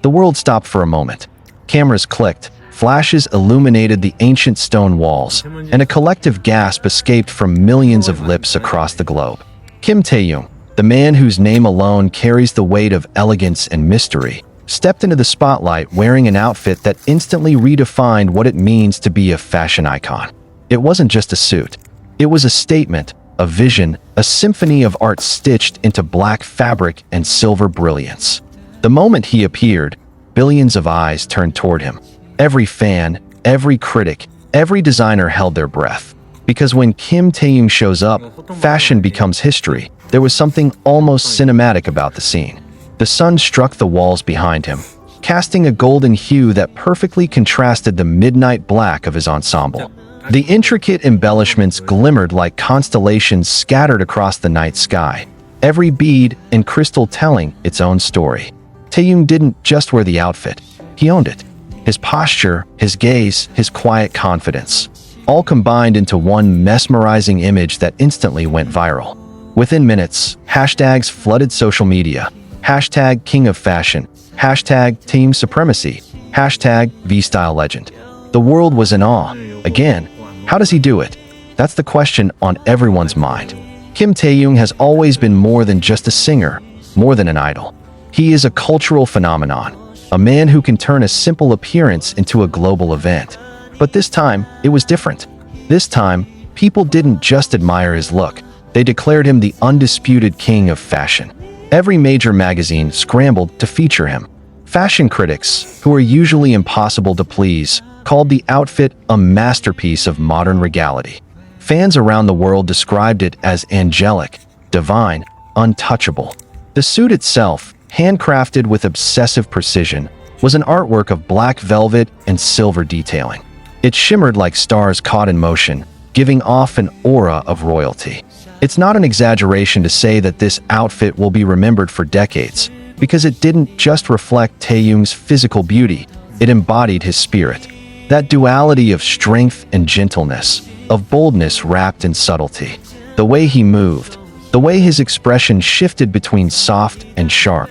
The world stopped for a moment. Cameras clicked, flashes illuminated the ancient stone walls, and a collective gasp escaped from millions of lips across the globe. Kim Tae-young, the man whose name alone carries the weight of elegance and mystery, stepped into the spotlight wearing an outfit that instantly redefined what it means to be a fashion icon. It wasn't just a suit. It was a statement, a vision, a symphony of art stitched into black fabric and silver brilliance. The moment he appeared, billions of eyes turned toward him. Every fan, every critic, every designer held their breath. Because when Kim Tae-young shows up, fashion becomes history. There was something almost cinematic about the scene. The sun struck the walls behind him, casting a golden hue that perfectly contrasted the midnight black of his ensemble. The intricate embellishments glimmered like constellations scattered across the night sky, every bead and crystal telling its own story. Tae-young didn't just wear the outfit, he owned it. His posture, his gaze, his quiet confidence, all combined into one mesmerizing image that instantly went viral. Within minutes, hashtags flooded social media. Hashtag King of Fashion, hashtag Team Supremacy, hashtag V-Style Legend. The world was in awe. Again, how does he do it? That's the question on everyone's mind. Kim Tae-young has always been more than just a singer, more than an idol. He is a cultural phenomenon, a man who can turn a simple appearance into a global event. But this time, it was different. This time, people didn't just admire his look, they declared him the undisputed king of fashion. Every major magazine scrambled to feature him. Fashion critics, who are usually impossible to please, called the outfit a masterpiece of modern regality. Fans around the world described it as angelic, divine, untouchable. The suit itself, handcrafted with obsessive precision, was an artwork of black velvet and silver detailing. It shimmered like stars caught in motion, giving off an aura of royalty. It's not an exaggeration to say that this outfit will be remembered for decades, because it didn't just reflect Tae-young's physical beauty, it embodied his spirit. That duality of strength and gentleness, of boldness wrapped in subtlety. The way he moved, the way his expression shifted between soft and sharp.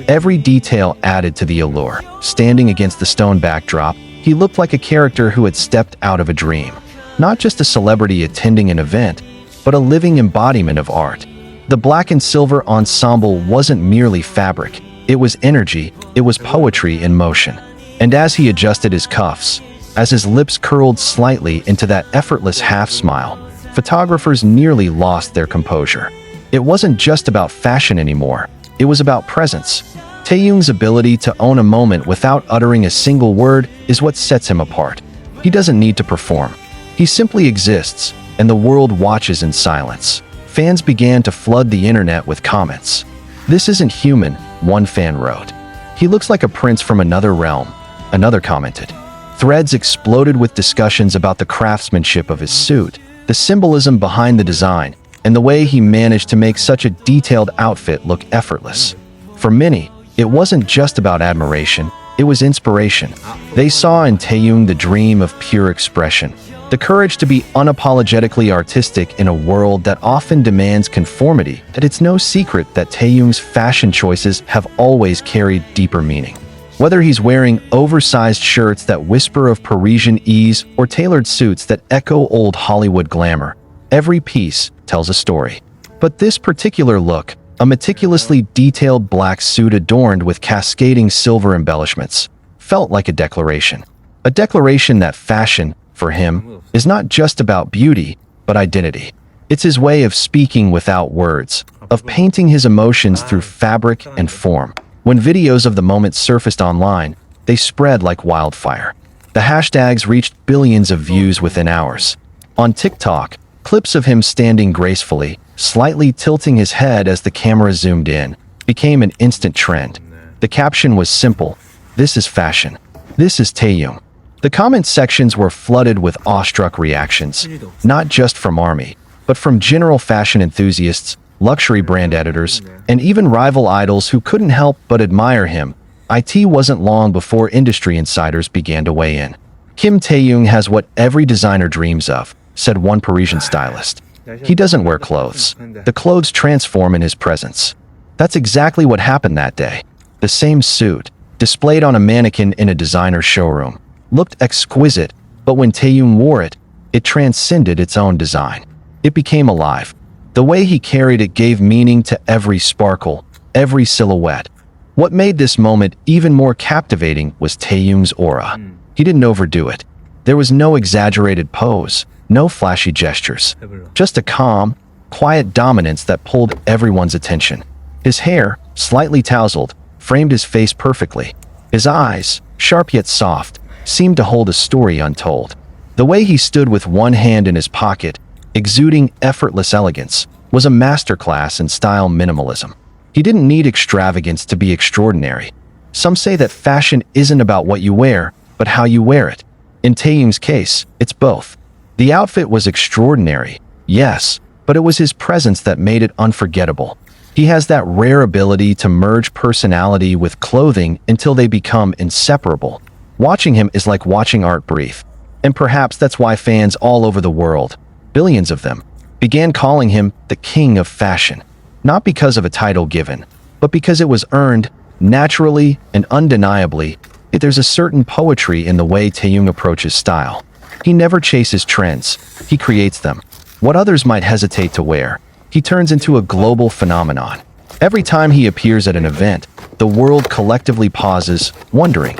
Every detail added to the allure. Standing against the stone backdrop, he looked like a character who had stepped out of a dream. Not just a celebrity attending an event, but a living embodiment of art. The black and silver ensemble wasn't merely fabric, it was energy, it was poetry in motion. And as he adjusted his cuffs, as his lips curled slightly into that effortless half-smile, photographers nearly lost their composure. It wasn't just about fashion anymore, it was about presence. Tae-young's ability to own a moment without uttering a single word is what sets him apart. He doesn't need to perform. He simply exists, and the world watches in silence. Fans began to flood the internet with comments. "This isn't human," one fan wrote. "He looks like a prince from another realm," another commented. Threads exploded with discussions about the craftsmanship of his suit, the symbolism behind the design, and the way he managed to make such a detailed outfit look effortless. For many, it wasn't just about admiration, it was inspiration. They saw in Tae-young the dream of pure expression, the courage to be unapologetically artistic in a world that often demands conformity. And it's no secret that Tae-young's fashion choices have always carried deeper meaning. Whether he's wearing oversized shirts that whisper of Parisian ease or tailored suits that echo old Hollywood glamour, every piece tells a story. But this particular look, a meticulously detailed black suit adorned with cascading silver embellishments, felt like a declaration. A declaration that fashion, for him, is not just about beauty, but identity. It's his way of speaking without words, of painting his emotions through fabric and form. When videos of the moment surfaced online, they spread like wildfire. The hashtags reached billions of views within hours. On TikTok, clips of him standing gracefully, slightly tilting his head as the camera zoomed in, became an instant trend. The caption was simple: "This is fashion. This is Tae-young." The comment sections were flooded with awestruck reactions, not just from ARMY, but from general fashion enthusiasts, luxury brand editors, and even rival idols who couldn't help but admire him. It wasn't long before industry insiders began to weigh in. "Kim Tae-young has what every designer dreams of," said one Parisian stylist. "He doesn't wear clothes. The clothes transform in his presence." That's exactly what happened that day. The same suit, displayed on a mannequin in a designer showroom, looked exquisite, but when Taeyong wore it, it transcended its own design. It became alive. The way he carried it gave meaning to every sparkle, every silhouette. What made this moment even more captivating was Taeyong's aura. He didn't overdo it. There was no exaggerated pose, no flashy gestures. Just a calm, quiet dominance that pulled everyone's attention. His hair, slightly tousled, framed his face perfectly. His eyes, sharp yet soft, seemed to hold a story untold. The way he stood with one hand in his pocket, exuding effortless elegance, was a masterclass in style minimalism. He didn't need extravagance to be extraordinary. Some say that fashion isn't about what you wear, but how you wear it. In Taeyong's case, it's both. The outfit was extraordinary, yes, but it was his presence that made it unforgettable. He has that rare ability to merge personality with clothing until they become inseparable. Watching him is like watching art breathe. And perhaps that's why fans all over the world, billions of them, began calling him the king of fashion. Not because of a title given, but because it was earned, naturally and undeniably. There's a certain poetry in the way Taeyong approaches style. He never chases trends, he creates them. What others might hesitate to wear, he turns into a global phenomenon. Every time he appears at an event, the world collectively pauses, wondering,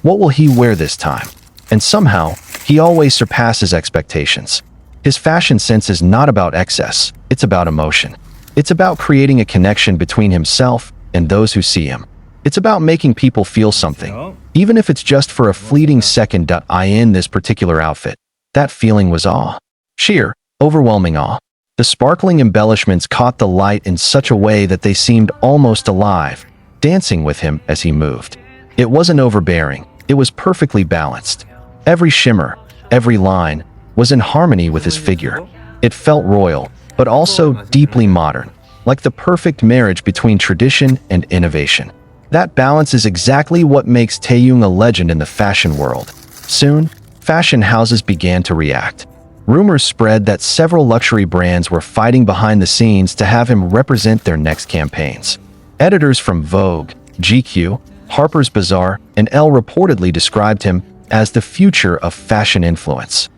what will he wear this time? And somehow, he always surpasses expectations. His fashion sense is not about excess, it's about emotion. It's about creating a connection between himself and those who see him. It's about making people feel something, even if it's just for a fleeting second. In this particular outfit, that feeling was awe. Sheer, overwhelming awe. The sparkling embellishments caught the light in such a way that they seemed almost alive, dancing with him as he moved. It wasn't overbearing, it was perfectly balanced. Every shimmer, every line, was in harmony with his figure. It felt royal, but also deeply modern, like the perfect marriage between tradition and innovation. That balance is exactly what makes Taeyong a legend in the fashion world. Soon, fashion houses began to react. Rumors spread that several luxury brands were fighting behind the scenes to have him represent their next campaigns. Editors from Vogue, GQ, Harper's Bazaar, and Elle reportedly described him as the future of fashion influence.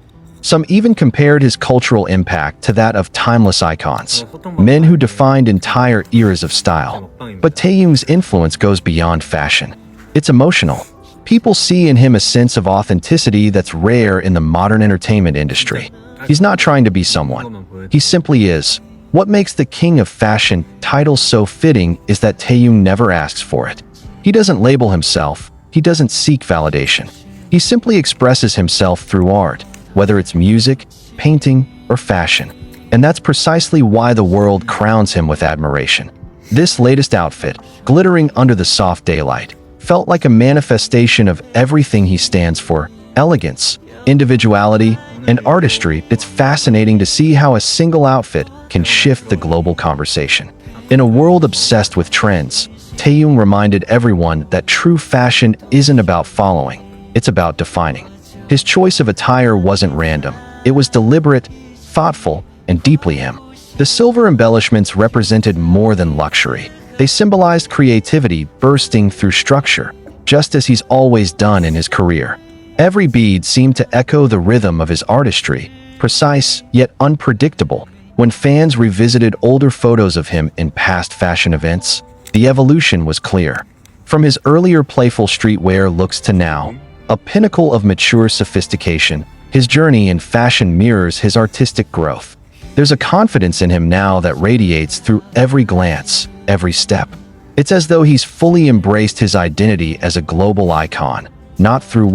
Some even compared his cultural impact to that of timeless icons, men who defined entire eras of style. But Taeyong's influence goes beyond fashion. It's emotional. People see in him a sense of authenticity that's rare in the modern entertainment industry. He's not trying to be someone. He simply is. What makes the king of fashion title so fitting is that Taeyong never asks for it. He doesn't label himself. He doesn't seek validation. He simply expresses himself through art, whether it's music, painting, or fashion. And that's precisely why the world crowns him with admiration. This latest outfit, glittering under the soft daylight, felt like a manifestation of everything he stands for: elegance, individuality, and artistry. It's fascinating to see how a single outfit can shift the global conversation. In a world obsessed with trends, Taeyong reminded everyone that true fashion isn't about following, it's about defining. His choice of attire wasn't random. It was deliberate, thoughtful, and deeply him. The silver embellishments represented more than luxury. They symbolized creativity bursting through structure, just as he's always done in his career. Every bead seemed to echo the rhythm of his artistry, precise yet unpredictable. When fans revisited older photos of him in past fashion events, the evolution was clear. From his earlier playful streetwear looks to now, a pinnacle of mature sophistication, his journey in fashion mirrors his artistic growth. There's a confidence in him now that radiates through every glance, every step. It's as though he's fully embraced his identity as a global icon, not through words,